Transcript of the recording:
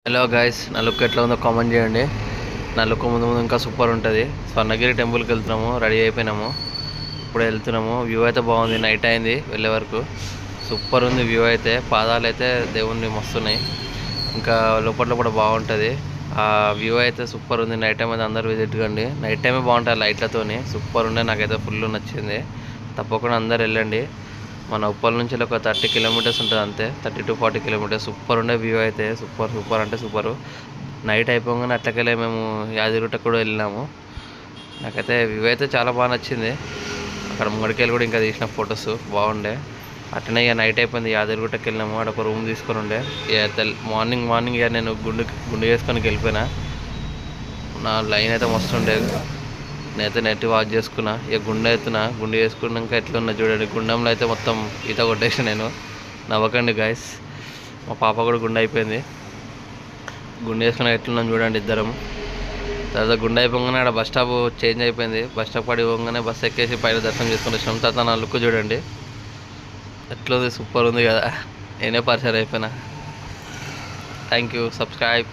Hello guys, నా look ఎట్లా ఉందో కామెంట్ చేయండి. నా లుక్ ముందు ముందు ఇంకా సూపర్ ఉంటుంది. స్వర్ణగిరి టెంపుల్కి వెళ్తున్నాము, రెడీ అయిపోయినాము, ఇప్పుడు వెళ్తున్నాము. వ్యూ అయితే బాగుంది, నైట్ అయింది వెళ్ళే వరకు. సూపర్ ఉంది వ్యూ అయితే, పాదాలు అయితే దేవుణ్ణి మస్తున్నాయి. ఇంకా లోపల కూడా బాగుంటుంది. ఆ వ్యూ అయితే సూపర్ ఉంది. నైట్ టైం అయితే అందరూ విజిట్ కండి. నైట్ టైమే బాగుంటుంది లైట్లతోని, సూపర్ ఉండే. నాకైతే ఫుల్ నచ్చింది. తప్పకుండా అందరు వెళ్ళండి. మన ఉప్పల్ నుంచి ఒక 30 కిలోమీటర్స్ ఉంటుంది అంతే, 30 to 40 కిలోమీటర్స్. సూపర్ ఉండే వ్యూ అయితే, సూపర్ సూపర్ అంటే సూపరు. నైట్ అయిపోగానే అట్లకెళ్ళి మేము యాదగిరిగుట్టకు కూడా వెళ్ళినాము. నాకైతే వ్యూ అయితే చాలా బాగా నచ్చింది. అక్కడ ముంగడికెళ్ళి కూడా ఇంకా తీసిన ఫొటోస్ బాగుండే. అట్లనే ఇక నైట్ అయిపోయింది, యాదగిరిగుట్టకి వెళ్ళినాము. అక్కడ ఒక రూమ్ తీసుకొని ఉండే. ఇక మార్నింగ్ ఇక నేను గుండు చేసుకొని వెళ్ళిపోయినా. నా లైన్ అయితే మస్తు ఉండే. నేనైతే నెట్ వాచ్ చేసుకున్నా. ఇక గుండె చేసుకున్నాక ఎట్లున్నా చూడండి. గుండంలో అయితే మొత్తం ఈత కొట్టేసి నేను. నవ్వకండి గాయస్, మా పాప కూడా గుండె అయిపోయింది. గుండె వేసుకున్నా ఎట్లున్నాం చూడండి ఇద్దరం. తర్వాత గుండె అయిపోగానే అక్కడ బస్ స్టాప్ చేంజ్ అయిపోయింది. బస్ స్టాప్ పడి పోగానే బస్ ఎక్కేసి పైన దర్శనం చేసుకుని వచ్చినాం. తర్వాత నా లుక్ చూడండి ఎట్లుంది, సూపర్ ఉంది కదా. నేనే పరిచయం అయిపోయినా. Thank you, subscribe.